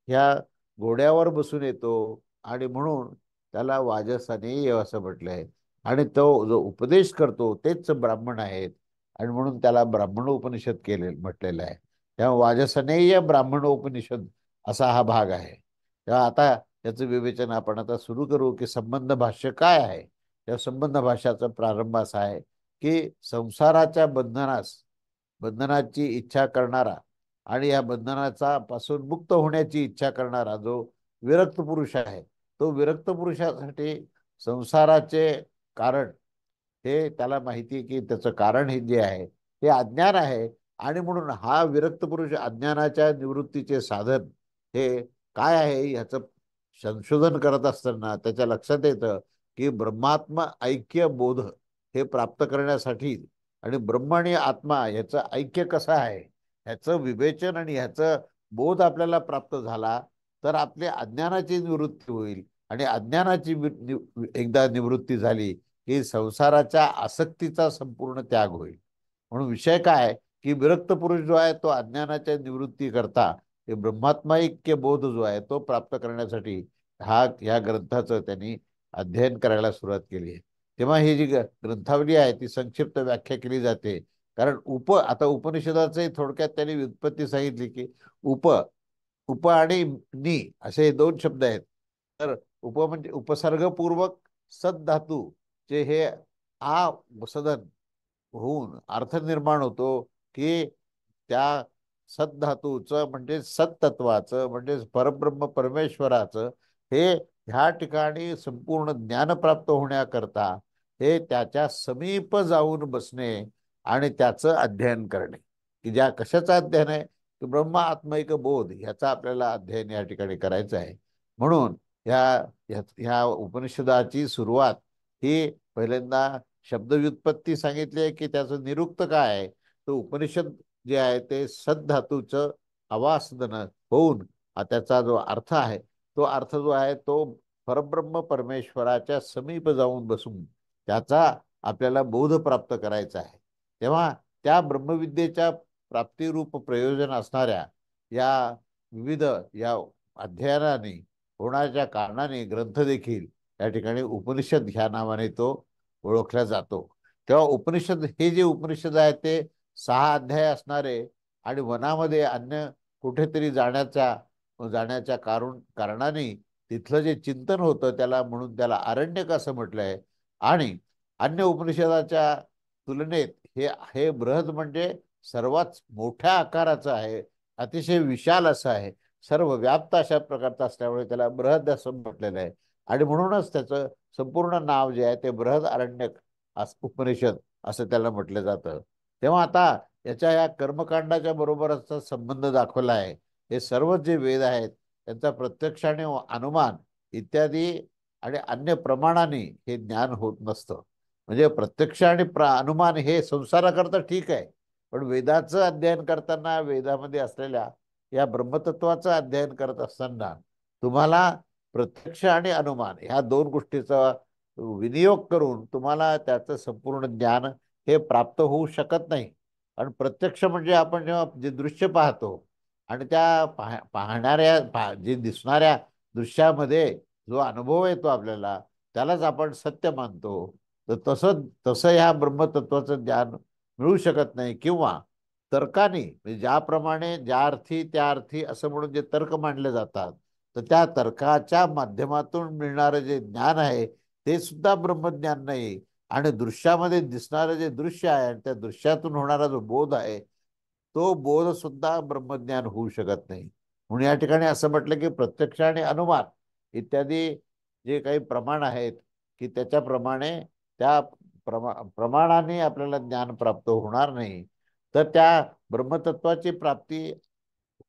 ह्या घोड्यावर बसून येतो. आणि म्हणून त्याला वाजसनेय असं म्हटलंय. आणि तो जो उपदेश करतो तेच ब्राह्मण आहेत. आणि म्हणून त्याला ब्राह्मण उपनिषद म्हटलेलं आहे. तेव्हा वाजसनेय ब्राह्मण उपनिषद असा हा भाग आहे. तेव्हा आता याचं विवेचन आपण आता सुरू करू की संबंध भाष्य काय आहे. या संबंध भाष्याचा प्रारंभ असा आहे की संसाराच्या बंधनाची इच्छा करणारा आणि या बंधनाचा पासून मुक्त होण्याची इच्छा करणारा जो विरक्त पुरुष आहे, तो विरक्त पुरुषासाठी संसाराचे कारण हे त्याला माहिती आहे की त्याचं कारण हे जे आहे ते अज्ञान आहे. आणि म्हणून हा विरक्त पुरुष अज्ञानाच्या निवृत्तीचे साधन हे काय आहे ह्याचं संशोधन करत असताना त्याच्या लक्षात येतं की ब्रह्मात्म ऐक्य बोध हे प्राप्त करण्यासाठी आणि ब्रह्म आणि आत्मा ह्याचं ऐक्य कसं आहे ह्याचं विवेचन आणि ह्याचं बोध आपल्याला प्राप्त झाला तर आपल्या अज्ञानाची निवृत्ती होईल. आणि अज्ञानाची एकदा निवृत्ती झाली की संसाराच्या आसक्तीचा संपूर्ण त्याग होईल. म्हणून विषय काय की विरक्त पुरुष जो आहे तो अज्ञानाच्या निवृत्ती करता हे ब्रह्मात्माईक्य बोध जो आहे तो प्राप्त करण्यासाठी ह्या ग्रंथाचं त्यांनी अध्ययन करायला सुरुवात केली आहे. तेव्हा ही जी ग्रंथावली आहे ती संक्षिप्त व्याख्या केली जाते. कारण आता उपनिषदाचे थोडक्यात त्यांनी व्युत्पत्ती सांगितली की उप उप आणि नि असे दोन शब्द आहेत. तर म्हणजे उपसर्गपूर्वक सद धातू जे हे आ सदन होऊन अर्थ निर्माण होतो, की त्या सद्धातूचं म्हणजे सत्तत्वाचं म्हणजे परब्रह्म परमेश्वराचं हे ह्या ठिकाणी संपूर्ण ज्ञान प्राप्त होण्याकरता हे त्याच्या समीप जाऊन बसणे आणि त्याचं अध्ययन करणे, की ज्या कशाचं अध्ययन आहे, की ब्रह्म आत्मैक बोध ह्याचा आपल्याला अध्ययन या ठिकाणी करायचं आहे. म्हणून ह्या उपनिषदाची सुरुवात ही पहिल्यांदा शब्दव्युत्पत्ती सांगितली आहे, की त्याचं निरुक्त काय आहे. तर उपनिषद जे आहे ते सद्धातूचं आवासदन होऊन त्याचा जो अर्थ आहे तो अर्थ जो आहे तो परब्रह्म परमेश्वराच्या समीप जाऊन बसून त्याचा आपल्याला बोध प्राप्त करायचा आहे. तेव्हा त्या ब्रह्मविद्येच्या प्राप्तिरूप प्रयोजन असणाऱ्या या विविध या अध्ययनाने होण्याच्या कारणाने ग्रंथ देखील या ठिकाणी उपनिषद ह्या नावाने तो ओळखला जातो. तेव्हा उपनिषद हे जे उपनिषद आहे ते 6 अध्याय असणारे आणि वनामध्ये अन्य कुठेतरी जाण्याच्या कारणाने तिथलं जे चिंतन होतं त्याला म्हणून त्याला आरण्यक असं म्हटलंय. आणि अन्य उपनिषदाच्या तुलनेत हे हे बृहद म्हणजे सर्वात मोठ्या आकाराचं आहे, अतिशय विशाल असं आहे, सर्व व्याप्त अशा प्रकारचं असल्यामुळे त्याला बृहद असं म्हटलेलं आहे. आणि म्हणूनच त्याचं संपूर्ण नाव जे आहे ते बृहद आरण्यक उपनिषद असं त्याला म्हटलं जातं. तेव्हा आता याच्या या कर्मकांडाच्या बरोबरचा संबंध दाखवला आहे. हे सर्व जे वेद आहेत त्यांचा प्रत्यक्ष आणि अनुमान इत्यादी आणि अन्य प्रमाणाने हे ज्ञान होत नसतं. म्हणजे प्रत्यक्ष आणि अनुमान हे संसाराकरता ठीक आहे, पण वेदाचं अध्ययन करताना वेदामध्ये असलेल्या या ब्रह्मतत्वाचं अध्ययन करत असताना तुम्हाला प्रत्यक्ष आणि अनुमान ह्या दोन गोष्टीचा विनियोग करून तुम्हाला त्याचं संपूर्ण ज्ञान हे प्राप्त होऊ शकत नाही. आणि प्रत्यक्ष म्हणजे आपण जेव्हा जे दृश्य पाहतो आणि त्या जे दिसणाऱ्या दृश्यामध्ये जो अनुभव येतो आपल्याला त्यालाच आपण सत्य मानतो. तर तसं तसं ह्या ब्रह्मतत्वाचं ज्ञान मिळू शकत नाही. किंवा तर्काने म्हणजे ज्याप्रमाणे ज्या अर्थी त्या अर्थी असं म्हणून जे तर्क मांडले जातात तर त्या तर्काच्या माध्यमातून मिळणारं जे ज्ञान आहे ते सुद्धा ब्रह्मज्ञान नाही. आणि दृश्यामध्ये दिसणारं जे दृश्य आहे आणि त्या दृश्यातून होणारा जो बोध आहे तो बोध सुद्धा ब्रह्मज्ञान होऊ शकत नाही. म्हणून या ठिकाणी असं म्हटलं की प्रत्यक्ष आणि अनुमान इत्यादी जे काही प्रमाण आहेत की त्याच्याप्रमाणे त्या प्रमाणाने आपल्याला ज्ञान प्राप्त होणार नाही. तर त्या ब्रह्मतत्वाची प्राप्ती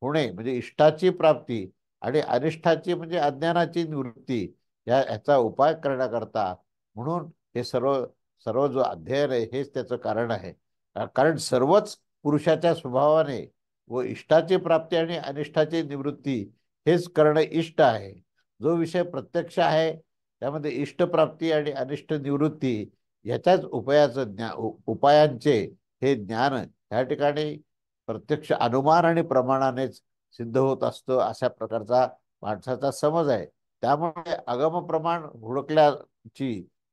होणे म्हणजे इष्टाची प्राप्ती आणि अनिष्टाची म्हणजे अज्ञानाची निवृत्ती ह्याचा उपाय करण्याकरता म्हणून हे सर्व सर्व जो अध्ययन आहे हेच त्याचं कारण आहे. कारण सर्वच पुरुषाच्या स्वभावाने व इष्टाची प्राप्ती आणि अनिष्टाची निवृत्ती हेच करणं इष्ट आहे. जो विषय प्रत्यक्ष आहे त्यामध्ये इष्टप्राप्ती आणि अनिष्ट निवृत्ती याच्याच उपायांचे हे ज्ञान या ठिकाणी प्रत्यक्ष अनुमान आणि प्रमाणानेच सिद्ध होत असतं अशा प्रकारचा माणसाचा समज आहे. त्यामुळे आगम प्रमाण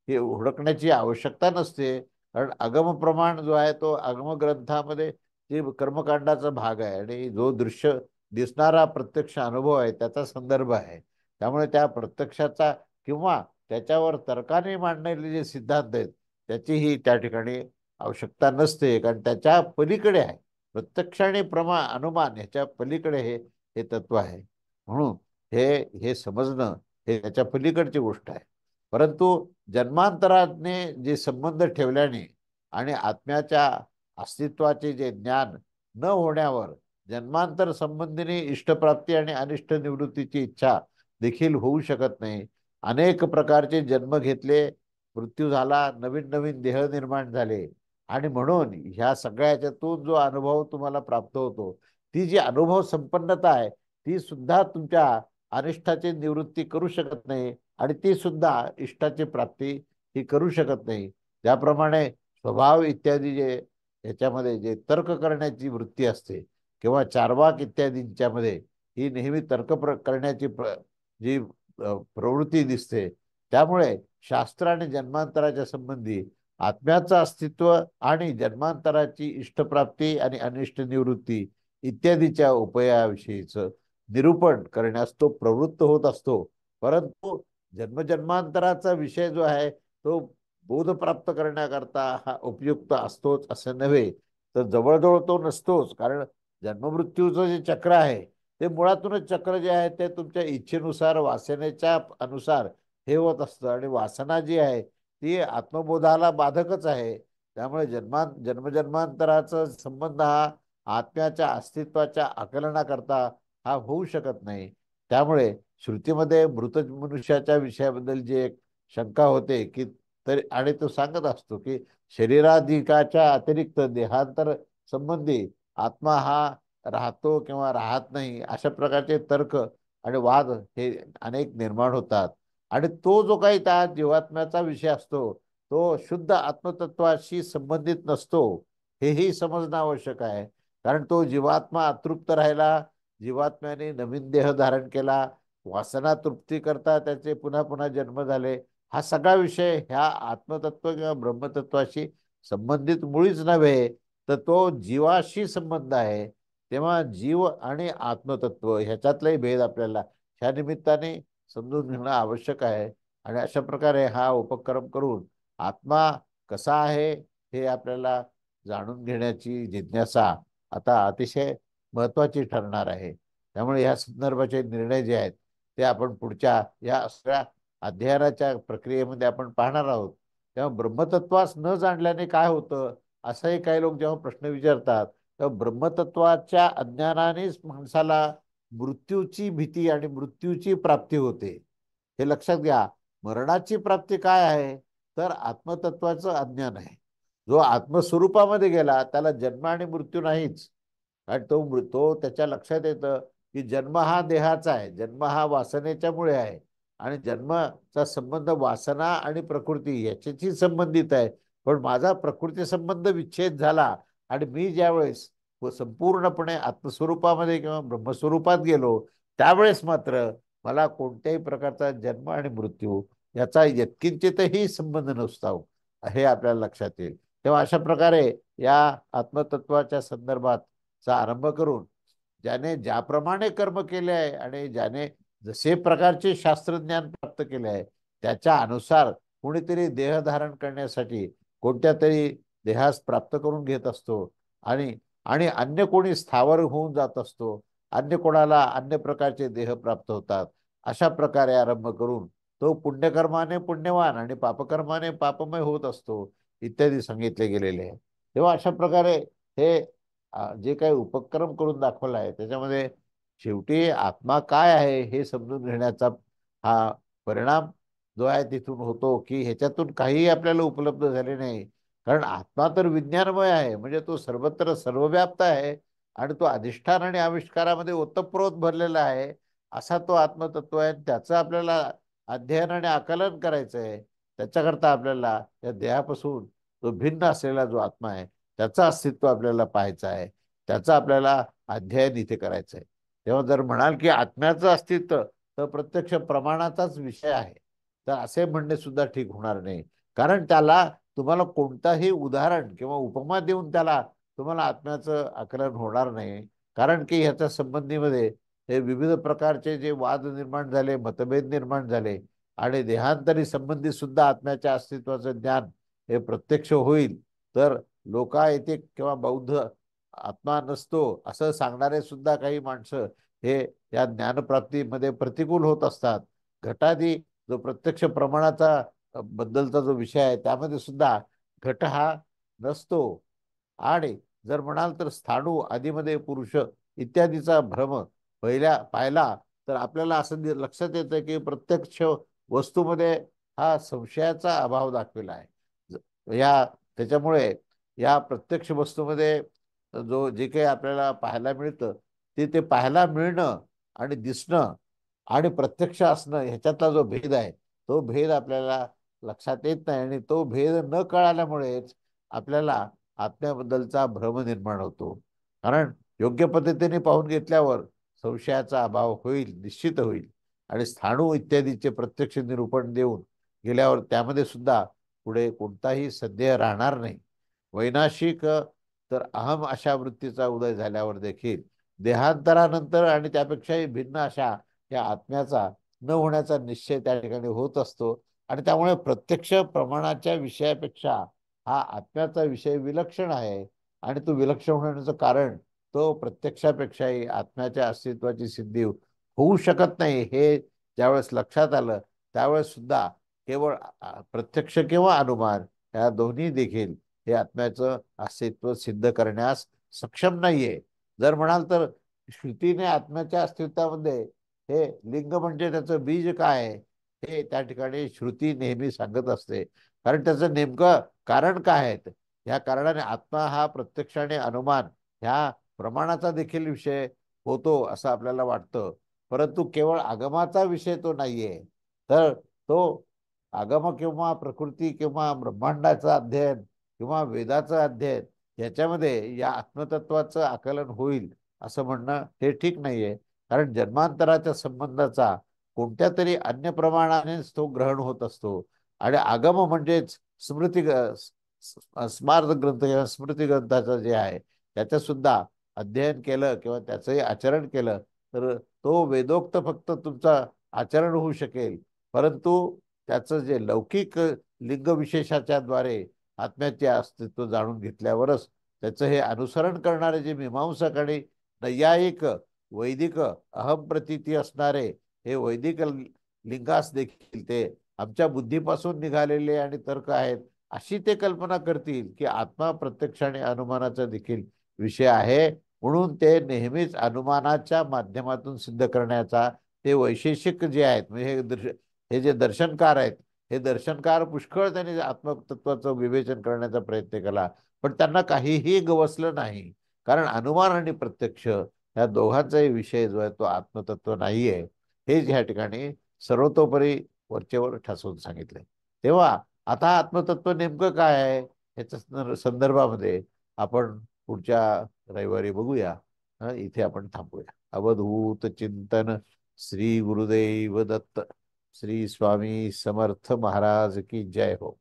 हुडकण्याची आवश्यकता नसते. कारण आगम प्रमाण जो आहे तो आगम ग्रंथामध्ये जे कर्मकांडाचा भाग आहे आणि जो दृश्य दिसणारा प्रत्यक्ष अनुभव आहे त्याचा संदर्भ आहे. त्यामुळे त्या प्रत्यक्षाचा किंवा त्याच्यावर तर्काने मांडलेले जे सिद्धांत आहेत त्याचीही त्या ठिकाणी आवश्यकता नसते. कारण त्याच्या पलीकडे आहे प्रत्यक्ष आणि अनुमान ह्याच्या पलीकडे हे तत्व आहे. म्हणून हे हे समजणं हे त्याच्या पलीकडची गोष्ट आहे. परंतु जन्मांतराने जे संबंध ठेवल्याने आणि आत्म्याच्या अस्तित्वाचे जे ज्ञान न होण्यावर जन्मांतर संबंधीने इष्टप्राप्ती आणि अनिष्ट निवृत्तीची इच्छा देखील होऊ शकत नाही. अनेक प्रकारचे जन्म घेतले, मृत्यू झाला, नवीन नवीन देह निर्माण झाले आणि म्हणून ह्या सगळ्याच्यातून जो अनुभव तुम्हाला प्राप्त होतो ती जी अनुभव संपन्नता आहे ती सुद्धा तुमच्या अनिष्टाची निवृत्ती करू शकत नाही आणि ती सुद्धा इष्टाची प्राप्ती ही करू शकत नाही. त्याप्रमाणे स्वभाव इत्यादी जे याच्यामध्ये जे तर्क करण्याची वृत्ती असते किंवा चार्वाक इत्यादींच्यामध्ये ही नेहमी करण्याची जी प्रवृत्ती दिसते. त्यामुळे शास्त्र आणि जन्मांतराच्या संबंधी आत्म्याचं अस्तित्व आणि जन्मांतराची इष्टप्राप्ती आणि अनिष्ट निवृत्ती इत्यादीच्या उपायाविषयीचं निरूपण करण्यास तो प्रवृत्त होत असतो. परंतु जन्मजन्मांतराचा विषय जो आहे तो बोध प्राप्त करण्याकरता हा उपयुक्त असतोच असं नव्हे, तर जवळजवळ तो नसतोच. कारण जन्ममृत्यूचं जे चक्र आहे ते मुळातूनच चक्र जे आहे ते तुमच्या इच्छेनुसार वासनेच्या अनुसार हे होत असतं. आणि वासना जी आहे ती आत्मबोधाला बाधकच आहे. त्यामुळे जन्मजन्मांतराचा संबंध हा आत्म्याच्या अस्तित्वाच्या आकलनाकरता हा होऊ शकत नाही. त्यामुळे श्रुतीमध्ये मृत मनुष्याच्या विषयाबद्दल जी एक शंका होते की, तरी आणि तो सांगत असतो की शरीराधिकाच्या अतिरिक्त देहांतर संबंधी आत्मा हा राहतो किंवा राहत नाही, अशा प्रकारचे तर्क आणि वाद हे अनेक निर्माण होतात. आणि तो जो काही त्या जीवात्म्याचा विषय असतो तो शुद्ध आत्मतत्वाशी संबंधित नसतो, हेही समजणं आवश्यक आहे. कारण तो जीवात्मा अतृप्त राहिला, जीवात्म्याने नवीन देह धारण केला, वासना तृप्ती करता त्याचे पुन्हा पुन्हा जन्म झाले, हा सगळा विषय ह्या आत्मतत्व किंवा ब्रह्मतत्वाशी संबंधित मुळीच नव्हे, तर तो जीवाशी संबंध आहे. तेव्हा जीव आणि आत्मतत्व ह्याच्यातलाही भेद आपल्याला ह्या निमित्ताने समजून घेणं आवश्यक आहे. आणि अशा प्रकारे हा उपक्रम करून आत्मा कसा आहे हे आपल्याला जाणून घेण्याची जिज्ञासा आता अतिशय महत्वाची ठरणार आहे. त्यामुळे या संदर्भाचे निर्णय जे आहेत ते आपण पुढच्या या सगळ्या अध्ययनाच्या प्रक्रियेमध्ये आपण पाहणार आहोत. तेव्हा ब्रह्मतत्वास न जाणल्याने काय होतं, असंही काही लोक जेव्हा प्रश्न विचारतात, तेव्हा ब्रह्मतत्वाच्या अज्ञानानेच माणसाला मृत्यूची भीती आणि मृत्यूची प्राप्ती होते. हे लक्षात घ्या. मरणाची प्राप्ती काय आहे, तर आत्मतत्वाचं अज्ञान आहे. जो आत्मस्वरूपामध्ये गेला त्याला जन्म आणि मृत्यू नाहीच. आणि तो त्याच्या लक्षात येतं की जन्म हा देहाचा आहे, जन्म हा वासनेच्यामुळे आहे. आणि जन्माचा संबंध वासना आणि प्रकृती याच्याशी संबंधित आहे. पण माझा प्रकृती संबंध विच्छेद झाला आणि मी ज्यावेळेस संपूर्णपणे आत्मस्वरूपामध्ये किंवा ब्रह्मस्वरूपात गेलो, त्यावेळेस मात्र मला कोणत्याही प्रकारचा जन्म आणि मृत्यू याचा यत्किंचितही संबंध नसतो, हे आपल्याला लक्षात येईल. तेव्हा अशा प्रकारे या आत्मतत्वाच्या संदर्भातचा आरंभ करून ज्याने ज्याप्रमाणे कर्म केले आहे आणि ज्याने जसे प्रकारचे शास्त्रज्ञान प्राप्त केले आहे त्याच्या अनुसार कोणीतरी देह धारण करण्यासाठी कोणत्या तरी देहास प्राप्त करून घेत असतो. आणि आणि अन्य कोणी स्थावर होऊन जात असतो, अन्य कोणाला अन्य प्रकारचे देह प्राप्त होतात. अशा प्रकारे आरंभ करून तो पुण्यकर्माने पुण्यवान आणि पापकर्माने पापमय होत असतो, इत्यादी सांगितले गेलेले आहे. तेव्हा अशा प्रकारे हे जे काही उपक्रम करून दाखवला आहे त्याच्यामध्ये शेवटी आत्मा काय आहे हे समजून घेण्याचा हा परिणाम जो आहे तिथून होतो की ह्याच्यातून काहीही आपल्याला उपलब्ध झाले नाही. कारण आत्मा तर विज्ञानमय आहे, म्हणजे तो सर्वत्र सर्वव्याप्त आहे आणि तो अधिष्ठान आणि आविष्कारामध्ये ओतप्रोत भरलेला आहे. असा तो आत्मतत्व आहे. त्याचं आपल्याला अध्ययन आणि आकलन करायचं आहे. त्याच्याकरता आपल्याला या देहापासून जो भिन्न असलेला जो आत्मा आहे त्याचं अस्तित्व आपल्याला पाहायचं आहे. त्याचं आपल्याला अध्ययन इथे करायचं आहे. तेव्हा जर म्हणाल की आत्म्याचं अस्तित्व तर प्रत्यक्ष प्रमाणाचाच विषय आहे, तर असे म्हणणे सुद्धा ठीक होणार नाही. कारण त्याला तुम्हाला कोणताही उदाहरण किंवा उपमा देऊन त्याला तुम्हाला आत्म्याचं आकलन होणार नाही. कारण की ह्याच्या संबंधीमध्ये हे विविध प्रकारचे जे वाद निर्माण झाले, मतभेद निर्माण झाले आणि देहांतरी संबंधी सुद्धा आत्म्याच्या अस्तित्वाचं ज्ञान हे प्रत्यक्ष होईल, तर लोकायतिक किंवा बौद्ध आत्मा नसतो असं सांगणारे सुद्धा काही माणसं हे या ज्ञानप्राप्तीमध्ये प्रतिकूल होत असतात. घटादी जो प्रत्यक्ष प्रमाणाचा बद्दलचा जो विषय आहे त्यामध्ये सुद्धा घट हा नसतो. आणि जर म्हणाल तर स्थाणू आदीमध्ये पुरुष इत्यादीचा भ्रम पाहिला तर आपल्याला असं लक्षात येतं की प्रत्यक्ष वस्तूमध्ये हा संशयाचा अभाव दाखविला आहे. या त्याच्यामुळे या प्रत्यक्ष वस्तूमध्ये जे काही आपल्याला पाहायला मिळतं ते पाहायला मिळणं आणि दिसणं आणि प्रत्यक्ष असणं ह्याच्यातला जो भेद आहे तो भेद आपल्याला लक्षात येत नाही. आणि तो भेद न कळाल्यामुळेच आपल्याला आत्म्याबद्दलचा भ्रम निर्माण होतो. कारण योग्य पद्धतीने पाहून घेतल्यावर संशयाचा अभाव होईल, निश्चित होईल. आणि स्थाणू इत्यादीचे प्रत्यक्ष निरूपण देऊन गेल्यावर त्यामध्ये सुद्धा पुढे कोणताही संदेह राहणार नाही. वैनाशिक तर अहम अशा वृत्तीचा उदय झाल्यावर देखील देहांतरानंतर आणि त्यापेक्षाही भिन्न अशा या आत्म्याचा न होण्याचा निश्चय त्या ठिकाणी होत असतो. आणि त्यामुळे प्रत्यक्ष प्रमाणाच्या विषयापेक्षा हा आत्म्याचा विषय विलक्षण आहे. आणि तो विलक्षण होण्याचं कारण तो प्रत्यक्षापेक्षाही आत्म्याच्या अस्तित्वाची सिद्धी होऊ शकत नाही हे ज्यावेळेस लक्षात आलं, त्यावेळेस सुद्धा केवळ प्रत्यक्ष किंवा अनुमान या दोन्ही देखील हे आत्म्याचं अस्तित्व सिद्ध करण्यास सक्षम नाहीये. जर म्हणाल तर श्रुतीने आत्म्याच्या अस्तित्वामध्ये हे लिंग म्हणजे त्याचं बीज काय आहे हे त्या ठिकाणी श्रुती नेहमी सांगत असते. कारण त्याचं नेमकं कारण काय आहे. या कारणाने आत्मा हा प्रत्यक्ष आणि अनुमान ह्या प्रमाणाचा देखील विषय होतो असं आपल्याला वाटतं. परंतु केवळ आगमाचा विषय तो नाहीये. तर तो आगम किंवा प्रकृती किंवा ब्रह्मांडाचं अध्ययन किंवा वेदाचं अध्ययन याच्यामध्ये या आत्मतत्वाचं आकलन होईल असं म्हणणं हे ठीक नाहीये. कारण जन्मांतराच्या संबंधाचा कोणत्या तरी अन्य प्रमाणानेच तो ग्रहण होत असतो. आणि आगम म्हणजेच स्मार्त ग्रंथ किंवा स्मृती ग्रंथाचं जे आहे त्याचं सुद्धा अध्ययन केलं किंवा त्याचंही आचरण केलं तर तो वेदोक्त फक्त तुमचं आचरण होऊ शकेल. परंतु त्याचं जे लौकिक लिंग विशेषाच्या द्वारे आत्म्याचे अस्तित्व जाणून घेतल्यावरच त्याचं हे अनुसरण करणारे जे मीमांसक आणि नैयायिक वैदिक अहमप्रतीती असणारे हे वैदिक लिंगास देखील ते आमच्या बुद्धीपासून निघालेले आणि तर्क आहेत अशी ते कल्पना करतील की आत्मा प्रत्यक्ष आणि अनुमानाचा देखील विषय आहे. म्हणून ते नेहमीच अनुमानाच्या माध्यमातून सिद्ध करण्याचा ते वैशेषिक जे आहेत म्हणजे हे जे दर्शनकार आहेत हे दर्शनकार पुष्कळ त्यांनी आत्मतत्वाचं विवेचन करण्याचा प्रयत्न केला. पण त्यांना काहीही गवसलं नाही. कारण अनुमान आणि प्रत्यक्ष या दोघांचाही विषय जो आहे तो आत्मतत्व नाहीये हेच ह्या ठिकाणी सर्वतोपरी वरचेवर ठसवून सांगितले. तेव्हा आता आत्मतत्व नेमकं काय आहे ह्याच्या संदर्भामध्ये आपण पुढच्या रविवारी बघूया. इथे आपण थांबूया. अवधूत चिंतन. श्री गुरुदेव दत्त. श्री स्वामी समर्थ महाराज की जय हो.